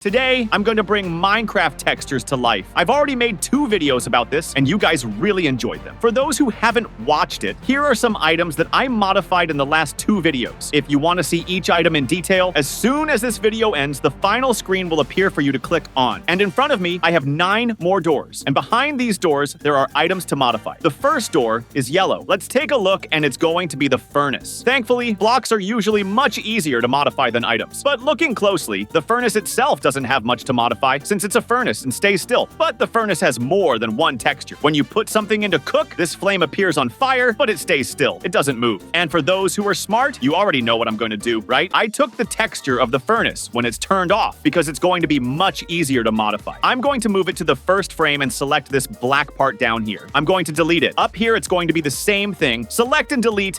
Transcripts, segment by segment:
Today, I'm going to bring Minecraft textures to life. I've already made 2 videos about this, and you guys really enjoyed them. For those who haven't watched it, here are some items that I modified in the last 2 videos. If you want to see each item in detail, as soon as this video ends, the final screen will appear for you to click on. And in front of me, I have 9 more doors. And behind these doors, there are items to modify. The first door is yellow. Let's take a look, and it's going to be the furnace. Thankfully, blocks are usually much easier to modify than items. But looking closely, the furnace itself doesn't have much to modify since it's a furnace and stays still. But the furnace has more than one texture. When you put something into cook, this flame appears on fire, but it stays still. It doesn't move. And for those who are smart, you already know what I'm going to do, right? I took the texture of the furnace when it's turned off because it's going to be much easier to modify. I'm going to move it to the first frame and select this black part down here. I'm going to delete it. Up here, it's going to be the same thing. Select and delete,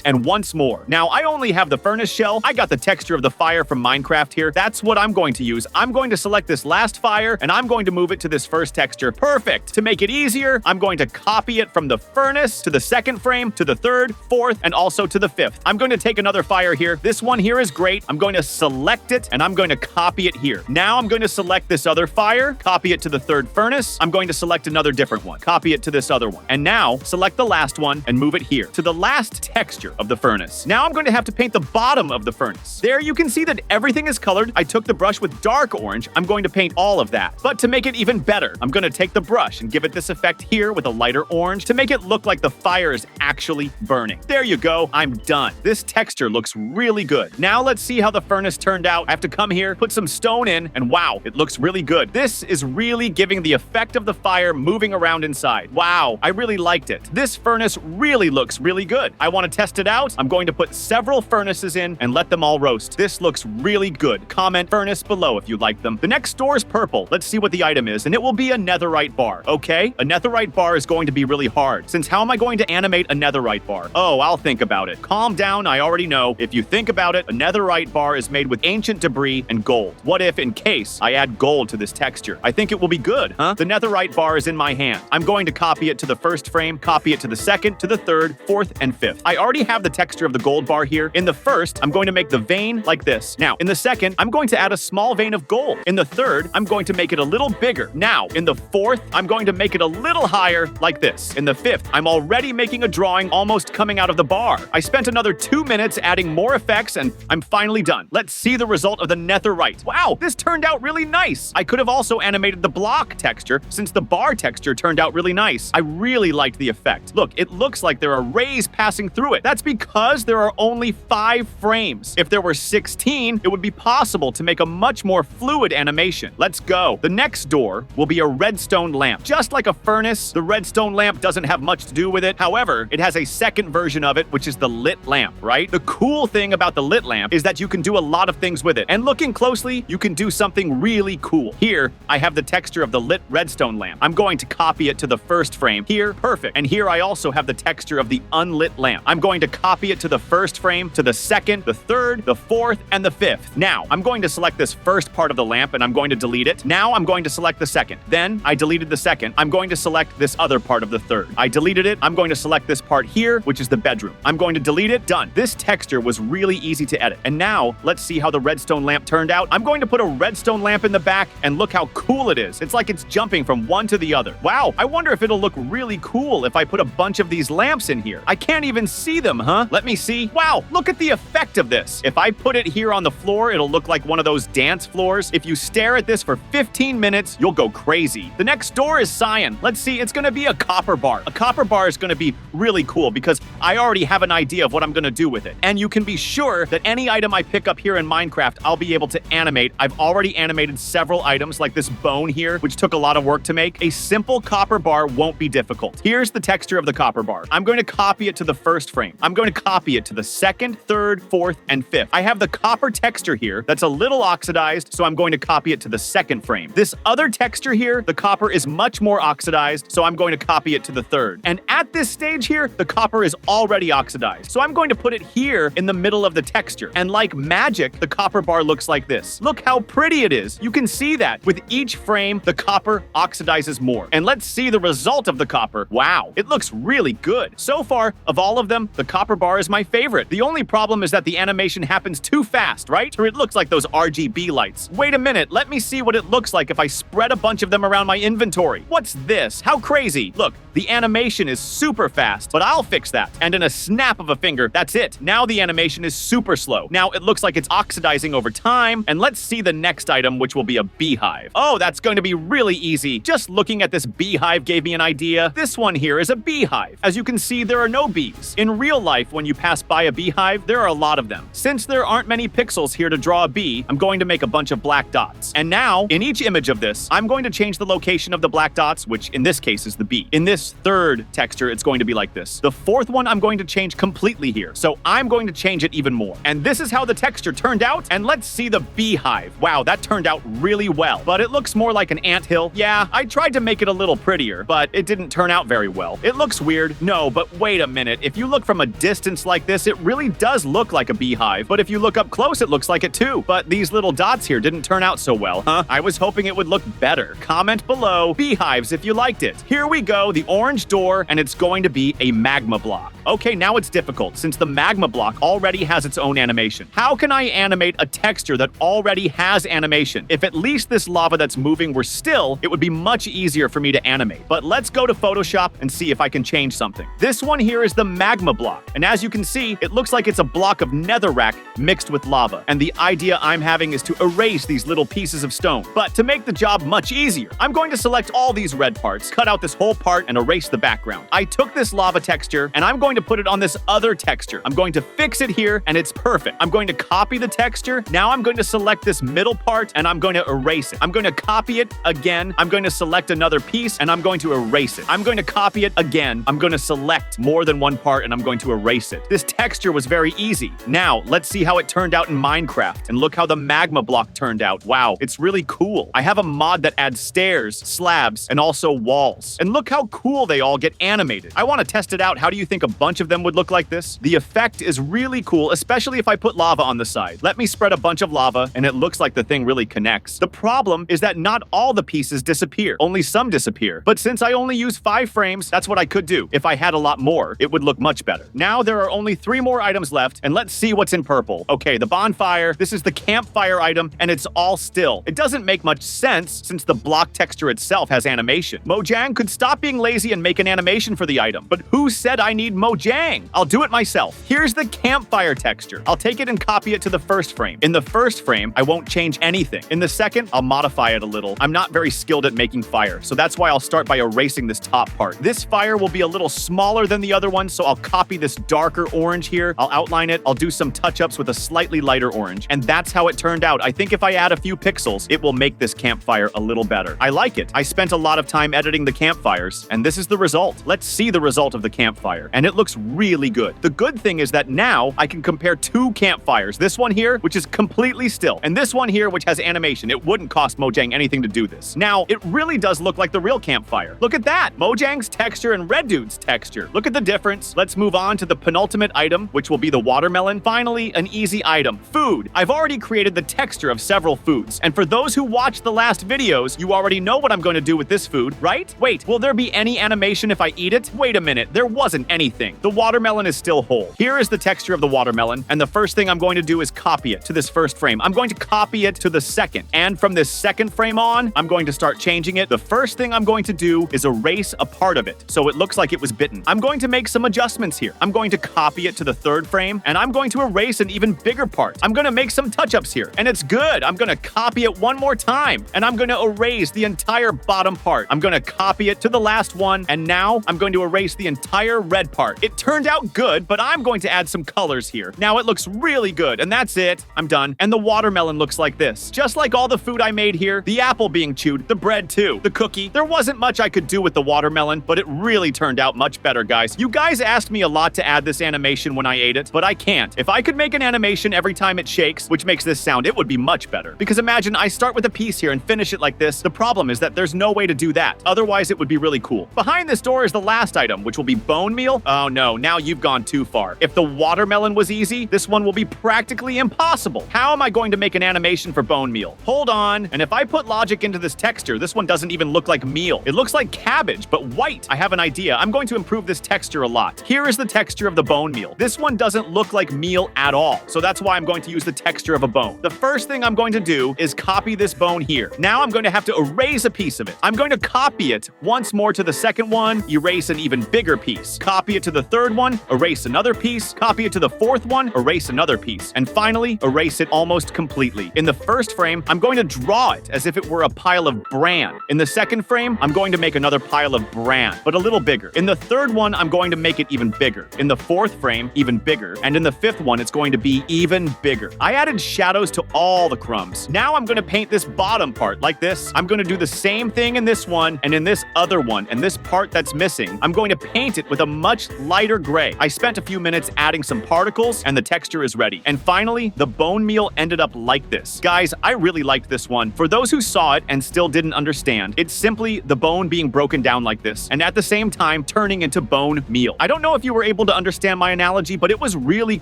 and once more. Now, I only have the furnace shell. I got the texture of the fire from Minecraft here. That's what I'm going to use. I'm going to select this last fire, and I'm going to move it to this first texture. Perfect. To make it easier, I'm going to copy it from the furnace to the second frame, to the third, fourth, and also to the fifth. I'm going to take another fire here. This one here is great. I'm going to select it, and I'm going to copy it here. Now I'm going to select this other fire, copy it to the third furnace. I'm going to select another different one, copy it to this other one. And now select the last one and move it here to the last texture of the furnace. Now I'm going to have to paint the bottom of the furnace. There you can see that everything is colored. I took the brush with dark orange. I'm going to paint all of that. But to make it even better, I'm going to take the brush and give it this effect here with a lighter orange to make it look like the fire is actually burning. There you go. I'm done. This texture looks really good. Now let's see how the furnace turned out. I have to come here, put some stone in, and wow, it looks really good. This is really giving the effect of the fire moving around inside. Wow, I really liked it. This furnace really looks really good. I want to test it out. I'm going to put several furnaces in and let them all roast. This looks really good. Comment furnace below if you like them. The next door is purple. Let's see what the item is, and it will be a netherite bar. Okay, a netherite bar is going to be really hard, since how am I going to animate a netherite bar? Oh, I'll think about it. Calm down, I already know. If you think about it, a netherite bar is made with ancient debris and gold. What if, in case, I add gold to this texture? I think it will be good, huh? The netherite bar is in my hand. I'm going to copy it to the first frame, copy it to the second, to the third, fourth, and fifth. I already have the texture of the gold bar here. In the first, I'm going to make the vein like this. Now, in the second, I'm going to add a small vein of gold. In the third, I'm going to make it a little bigger. Now, in the fourth, I'm going to make it a little higher like this. In the fifth, I'm already making a drawing almost coming out of the bar. I spent another 2 minutes adding more effects, and I'm finally done. Let's see the result of the netherite. Wow, this turned out really nice. I could have also animated the block texture since the bar texture turned out really nice. I really liked the effect. Look, it looks like there are rays passing through it. That's because there are only 5 frames. If there were 16, it would be possible to make a much more fluid animation. Let's go. The next door will be a redstone lamp. Just like a furnace, the redstone lamp doesn't have much to do with it. However, it has a second version of it, which is the lit lamp, right? The cool thing about the lit lamp is that you can do a lot of things with it. And looking closely, you can do something really cool. Here, I have the texture of the lit redstone lamp. I'm going to copy it to the first frame. Here, perfect. And here I also have the texture of the unlit lamp. I'm going to copy it to the first frame, to the second, the third, the fourth, and the fifth. Now, I'm going to select this first part of the lamp and I'm going to delete it. Now I'm going to select the second. Then I deleted the second. I'm going to select this other part of the third. I deleted it. I'm going to select this part here, which is the bedroom. I'm going to delete it. Done. This texture was really easy to edit. And now let's see how the redstone lamp turned out. I'm going to put a redstone lamp in the back and look how cool it is. It's like it's jumping from one to the other. Wow, I wonder if it'll look really cool if I put a bunch of these lamps in here. I can't even see them, huh? Let me see. Wow, look at the effect of this. If I put it here on the floor, it'll look like one of those dance floors. If you stare at this for 15 minutes, you'll go crazy. The next door is cyan. Let's see, it's gonna be a copper bar. A copper bar is gonna be really cool because I already have an idea of what I'm gonna do with it. And you can be sure that any item I pick up here in Minecraft, I'll be able to animate. I've already animated several items like this bone here, which took a lot of work to make. A simple copper bar won't be difficult. Here's the texture of the copper bar. I'm going to copy it to the first frame. I'm going to copy it to the second, third, fourth, and fifth. I have the copper texture here that's a little oxidized, so I'm going to copy it to the second frame. This other texture here, the copper is much more oxidized, so I'm going to copy it to the third. And at this stage here, the copper is already oxidized. So I'm going to put it here in the middle of the texture. And like magic, the copper bar looks like this. Look how pretty it is. You can see that. With each frame, the copper oxidizes more. And let's see the result of the copper. Wow, it looks really good. So far, of all of them, the copper bar is my favorite. The only problem is that the animation happens too fast, right? Or it looks like those RGB lights. Wait a minute, let me see what it looks like if I spread a bunch of them around my inventory. What's this? How crazy? Look, the animation is super fast, but I'll fix that. And in a snap of a finger, that's it. Now the animation is super slow. Now it looks like it's oxidizing over time. And let's see the next item, which will be a beehive. Oh, that's going to be really easy. Just looking at this beehive gave me an idea. This one here is a beehive. As you can see, there are no bees. In real life, when you pass by a beehive, there are a lot of them. Since there aren't many pixels here to draw a bee, I'm going to make a bunch of black dots. And now, in each image of this, I'm going to change the location of the black dots, which in this case is the bee. In this third texture, it's going to be like this. The fourth one, I'm going to change completely here. So I'm going to change it even more. And this is how the texture turned out. And let's see the beehive. Wow, that turned out really well. But it looks more like an anthill. Yeah, I tried to make it a little prettier, but it didn't turn out very well. It looks weird. No, but wait a minute. If you look from a distance like this, it really does look like a beehive. But if you look up close, it looks like it too. But these little dots here didn't turn out so well, huh? I was hoping it would look better. Comment below beehives if you liked it. Here we go, the orange door, and it's going to be a magma block. Okay, now it's difficult since the magma block already has its own animation. How can I animate a texture that already has animation? If at least this lava that's moving were still, it would be much easier for me to animate. But let's go to Photoshop and see if I can change something. This one here is the magma block. And as you can see, it looks like it's a block of netherrack mixed with lava. And the idea I'm having is to erase these little pieces of stone. But to make the job much easier, I'm going to select all these red parts, cut out this whole part, and erase the background. I took this lava texture, and I'm going to put it on this other texture. I'm going to fix it here, and it's perfect. I'm going to copy the texture. Now I'm going to select this middle part, and I'm going to erase it. I'm going to copy it again. I'm going to select another piece, and I'm going to erase it. I'm going to copy it again. I'm going to select more than one part, and I'm going to erase it. This texture was very easy. Now, let's see how it turned out in Minecraft, and look how the magma block turned out. Wow, it's really cool. I have a mod that adds stairs, slabs, and also walls. And look how cool they all get animated. I want to test it out. How do you think a bunch of them would look like this? The effect is really cool, especially if I put lava on the side. Let me spread a bunch of lava, and it looks like the thing really connects. The problem is that not all the pieces disappear. Only some disappear. But since I only use 5 frames, that's what I could do. If I had a lot more, it would look much better. Now there are only 3 more items left, and let's see what's in purple. Okay, the bonfire. This is the campfire item, and it's all still. It doesn't make much sense since the block texture itself has animation. Mojang could stop being lazy and make an animation for the item. But who said I need Mojang? I'll do it myself. Here's the campfire texture. I'll take it and copy it to the first frame. In the first frame, I won't change anything. In the second, I'll modify it a little. I'm not very skilled at making fire, so that's why I'll start by erasing this top part. This fire will be a little smaller than the other one, so I'll copy this darker orange here. I'll outline it. I'll do some touch-ups with a slightly lighter orange. And that's how it turned out. I think if I add a few pixels, it will make this campfire a little better. I like it. I spent a lot of time editing the campfires, and this is the result. Let's see the result of the campfire. And it looks really good. The good thing is that now I can compare 2 campfires. This one here, which is completely still, and this one here, which has animation. It wouldn't cost Mojang anything to do this. Now, it really does look like the real campfire. Look at that! Mojang's texture and RedDude's texture. Look at the difference. Let's move on to the penultimate item, which will be the watermelon. Finally, an easy item. Food. I've already created the texture of several foods. And for those who watched the last videos, you already know what I'm going to do with this food, right? Wait, will there be any animation if I eat it? Wait a minute, there wasn't anything. The watermelon is still whole. Here is the texture of the watermelon, and the first thing I'm going to do is copy it to this first frame. I'm going to copy it to the second. And from this second frame on, I'm going to start changing it. The first thing I'm going to do is erase a part of it, so it looks like it was bitten. I'm going to make some adjustments here. I'm going to copy it to the third frame, and I'm going to erase an even bigger part. I'm going to make some touch-ups here, and it's good. I'm going to copy it one more time, and I'm going to erase the entire bottom part. I'm going to copy it to the last one, and now I'm going to erase the entire red part. It turned out good, but I'm going to add some colors here. Now it looks really good, and that's it. I'm done. And the watermelon looks like this. Just like all the food I made here, the apple being chewed, the bread too, the cookie. There wasn't much I could do with the watermelon, but it really turned out much better, guys. You guys asked me a lot to add this animation when I ate it, but I can't. If I could make an animation every time it shakes, which makes this sound, it would be much better. Because imagine I start with a piece here and finish it like this. The problem is that there's no way to do that. Otherwise, it would be really cool. Behind this door is the last item, which will be bone meal. Oh no, now you've gone too far. If the watermelon was easy, this one will be practically impossible. How am I going to make an animation for bone meal? Hold on, and if I put logic into this texture, this one doesn't even look like meal. It looks like cabbage, but white. I have an idea. I'm going to improve this texture a lot. Here is the texture of the bone meal. This one doesn't look like meal at all, so that's why I'm going to use the texture of a bone. The first thing I'm going to do is copy this bone here. Now I'm going to have to erase a piece of it. I'm going to copy it once more to the second one, erase an even bigger piece. Copy it to the third one, erase another piece. Copy it to the fourth one, erase another piece. And finally, erase it almost completely. In the first frame, I'm going to draw it as if it were a pile of bran. In the second frame, I'm going to make another pile of bran, but a little bigger. In the third one, I'm going to make it even bigger. In the fourth frame, even bigger. And in the fifth one, it's going to be even bigger. I added shadows to all the crumbs. Now I'm going to paint this bottom part like this. I'm going to do the same thing in this one and in this other one. And this part that's missing, I'm going to paint it with a much lighter gray. I spent a few minutes adding some particles and the texture is ready. And finally, the bone meal ended up like this. Guys, I really liked this one. For those who saw it and still didn't understand, it's simply the bone being broken down like this and at the same time turning into bone meal. I don't know if you were able to understand my analogy, but it was really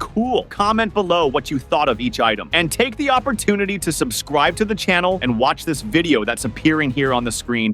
cool. Comment below what you thought of each item and take the opportunity to subscribe to the channel and watch this video that's appearing here on the screen.